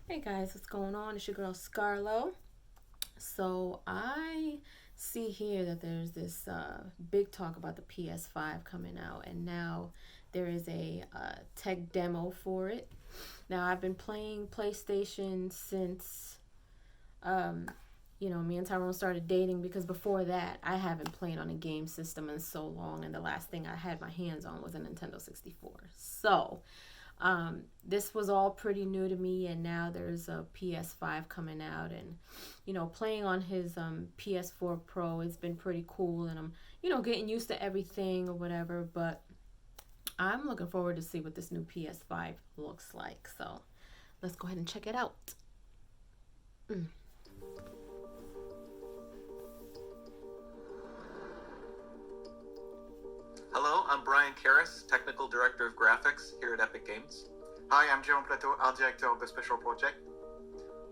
Hey guys, what's going on? It's your girl Scarlo. So I see here that there's this big talk about the PS5 coming out, and now there is a tech demo for it. Now I've been playing PlayStation since me and Tyrone started dating because before that I haven't played on a game system in so long, and the last thing I had my hands on was a Nintendo 64. So this was all pretty new to me, and now there's a PS5 coming out, and playing on his PS4 Pro, it's been pretty cool, and I'm getting used to everything or whatever. But I'm looking forward to see what this new PS5 looks like. So let's go ahead and check it out. Mm. Hello, I'm Brian Karras, Technical Director of Graphics here at Epic Games. Hi, I'm Jerome Plateau, Art Director of the Special Project.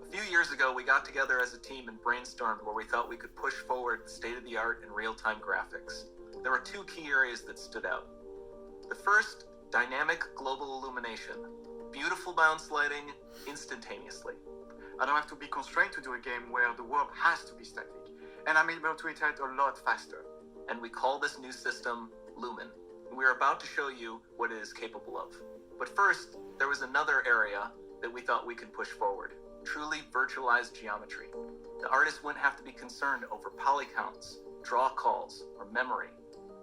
A few years ago, we got together as a team and brainstormed where we thought we could push forward the state-of-the-art in real-time graphics. There were two key areas that stood out. The first, dynamic global illumination. Beautiful bounce lighting instantaneously. I don't have to be constrained to do a game where the world has to be static, and I'm able to iterate a lot faster. And we call this new system Lumen. We are about to show you what it is capable of. But first, there was another area that we thought we could push forward. Truly virtualized geometry. The artist wouldn't have to be concerned over poly counts, draw calls, or memory.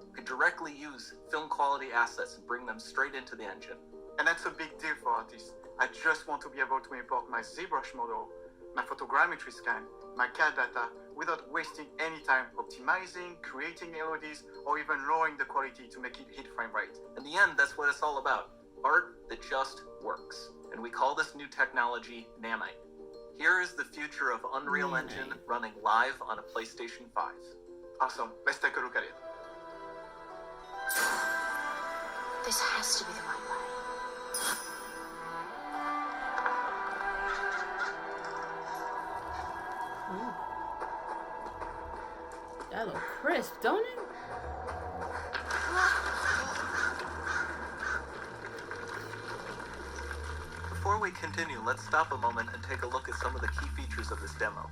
We could directly use film quality assets and bring them straight into the engine. And that's a big deal for artists. I just want to be able to import my ZBrush model, my photogrammetry scan, my CAD data, without wasting any time optimizing, creating LODs, or even lowering the quality to make it hit frame rate. In the end, that's what it's all about. Art that just works. And we call this new technology Nanite. Here is the future of Unreal Engine running live on a PlayStation 5. Awesome, let's take a look at it. This has to be the right way. Ooh. That look crisp, don't it? Before we continue, let's stop a moment and take a look at some of the key features of this demo.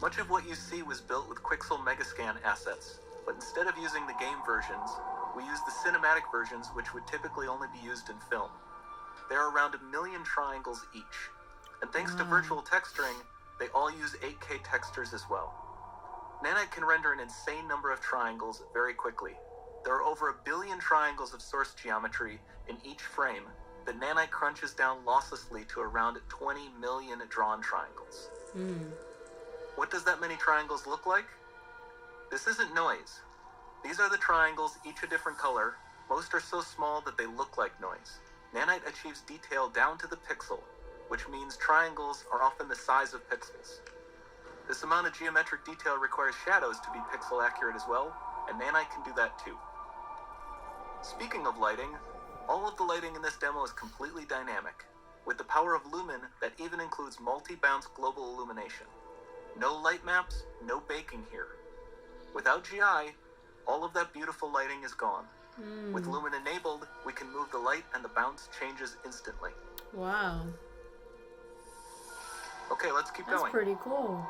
Much of what you see was built with Quixel Megascan assets, but instead of using the game versions, we used the cinematic versions, which would typically only be used in film. There are around 1 million triangles each, and thanks to virtual texturing, they all use 8K textures as well. Nanite can render an insane number of triangles very quickly. There are over 1 billion triangles of source geometry in each frame that Nanite crunches down losslessly to around 20 million drawn triangles. What does that many triangles look like? This isn't noise. These are the triangles, each a different color. Most are so small that they look like noise. Nanite achieves detail down to the pixel, which means triangles are often the size of pixels. This amount of geometric detail requires shadows to be pixel accurate as well, and Nanite can do that too. Speaking of lighting, all of the lighting in this demo is completely dynamic. With the power of Lumen, that even includes multi-bounce global illumination. No light maps, no baking here. Without GI, all of that beautiful lighting is gone. With Lumen enabled, we can move the light and the bounce changes instantly. Wow. Okay, let's keep That's going. pretty cool.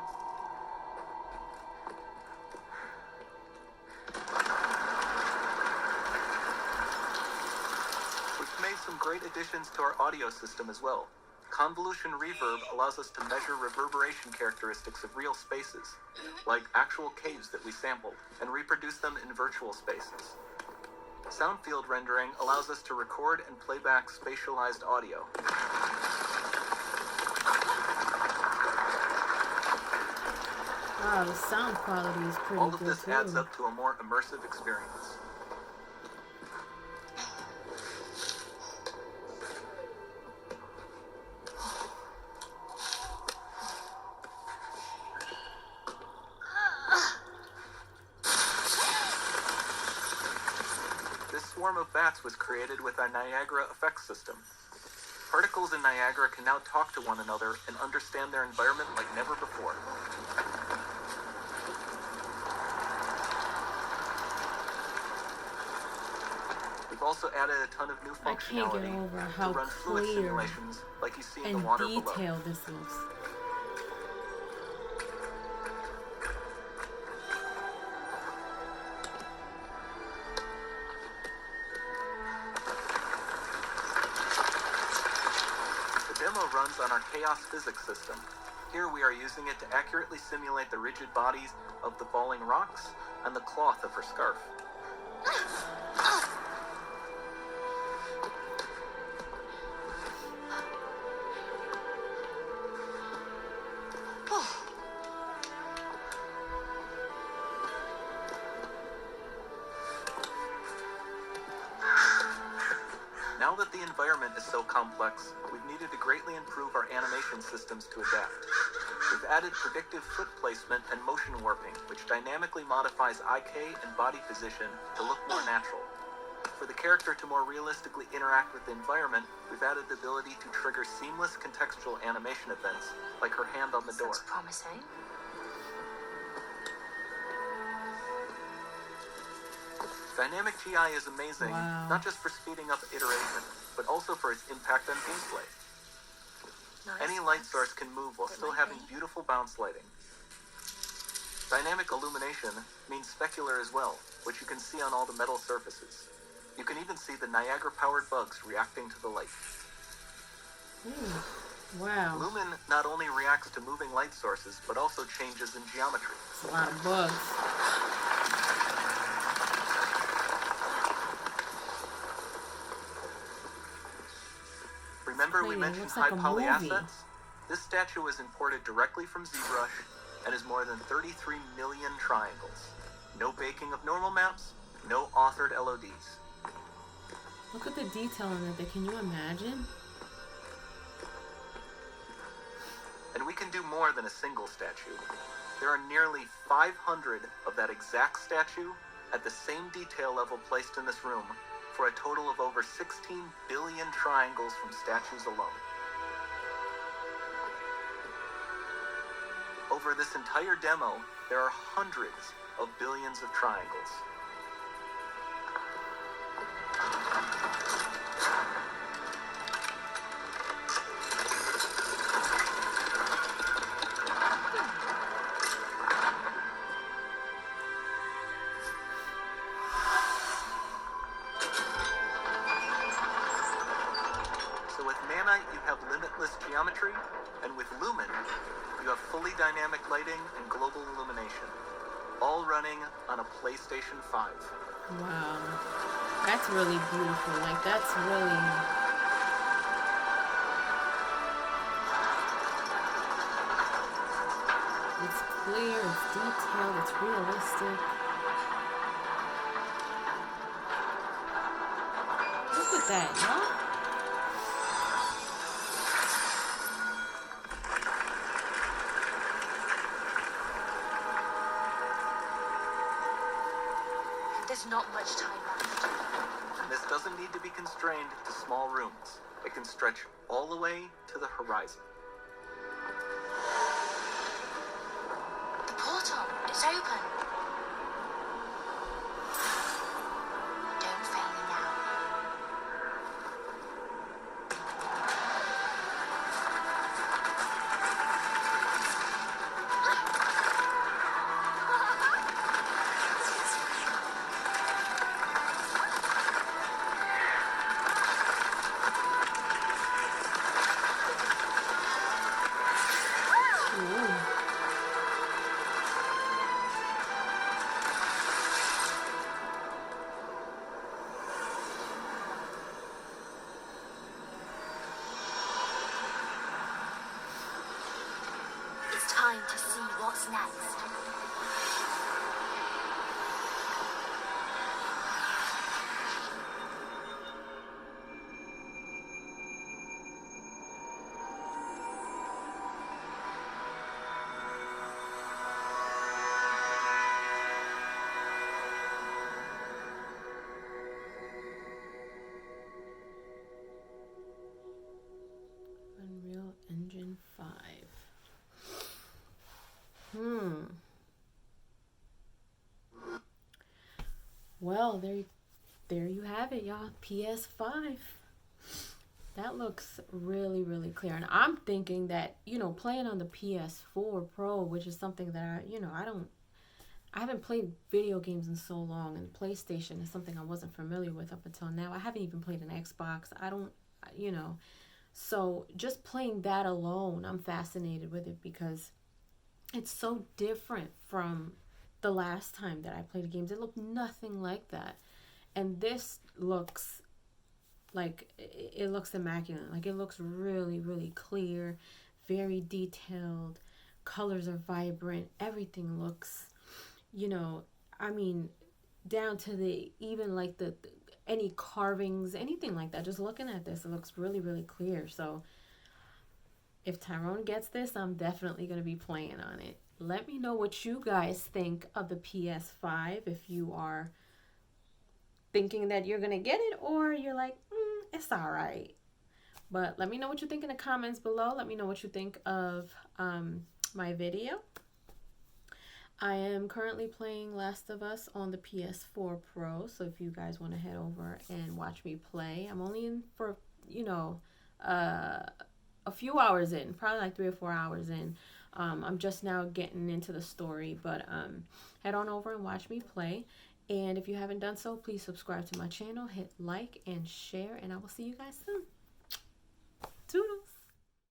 We've made some great additions to our audio system as well. Convolution reverb allows us to measure reverberation characteristics of real spaces, like actual caves that we sampled, and reproduce them in virtual spaces. Sound field rendering allows us to record and play back spatialized audio. Wow, the sound quality is pretty All good of this too. adds up to a more immersive experience. This swarm of bats was created with our Niagara effects system. Particles in Niagara can now talk to one another and understand their environment like never before. We've We've also added a ton of new I can't get functionality over to how run fluid clear simulations like you see in the and water below. detailed this looks. The demo runs on our chaos physics system. Here we are using it to accurately simulate the rigid bodies of the falling rocks and the cloth of her scarf. Now that the environment is so complex, we've needed to greatly improve our animation systems to adapt. We've added predictive foot placement and motion warping, which dynamically modifies IK and body position to look more natural. For the character to more realistically interact with the environment, we've added the ability to trigger seamless contextual animation events, like her hand on the door. Looks promising. Dynamic GI is amazing, Wow. not just for speeding up iteration, but also for its impact on gameplay. Nice. Any light source can move while It still might having be. beautiful bounce lighting. Dynamic illumination means specular as well, which you can see on all the metal surfaces. You can even see the Niagara-powered bugs reacting to the light. Ooh, wow. Lumen not only reacts to moving light sources, but also changes in geometry. It's a lot of bugs. Remember we Wait, it mentioned looks high like a poly movie. assets? This statue was imported directly from ZBrush and is more than 33 million triangles. No baking of normal maps, no authored LODs. Look at the detail in it. Can you imagine? And we can do more than a single statue. There are nearly 500 of that exact statue at the same detail level placed in this room, for a total of over 16 billion triangles from statues alone. Over this entire demo, there are hundreds of billions of triangles. So with Manite, you have limitless geometry, and with Lumen, you have fully dynamic lighting and global illumination, all running on a PlayStation 5. Wow. That's really beautiful. Like, that's really... It's clear, it's detailed, it's realistic. Look at that, y'all. There's not much time left. And this doesn't need to be constrained to small rooms. It can stretch all the way to the horizon. The portal is open. Don't fail me now. Ooh. It's time to see what's next. Unreal Engine 5. Well, there there you have it, y'all. PS5. That looks really, really clear. And I'm thinking that, playing on the PS4 Pro, which is something that I haven't played video games in so long, and PlayStation is something I wasn't familiar with up until now. I haven't even played an Xbox. I don't, so just playing that alone, I'm fascinated with it because it's so different from the last time that I played games. It looked nothing like that. And this looks like, it looks immaculate. Like, it looks really, really clear, very detailed. Colors are vibrant. Everything looks, down to even like the any carvings, anything like that. Just looking at this, it looks really, really clear. So if Tyrone gets this, I'm definitely going to be playing on it. Let me know what you guys think of the PS5, if you are thinking that you're going to get it, or you're like, it's all right. But let me know what you think in the comments below. Let me know what you think of my video. I am currently playing Last of Us on the PS4 Pro, so if you guys want to head over and watch me play, I'm only in for, a few hours in, probably like 3 or 4 hours in. I'm just now getting into the story, but head on over and watch me play. And if you haven't done so, please subscribe to my channel, hit like and share, and I will see you guys soon. Toodles.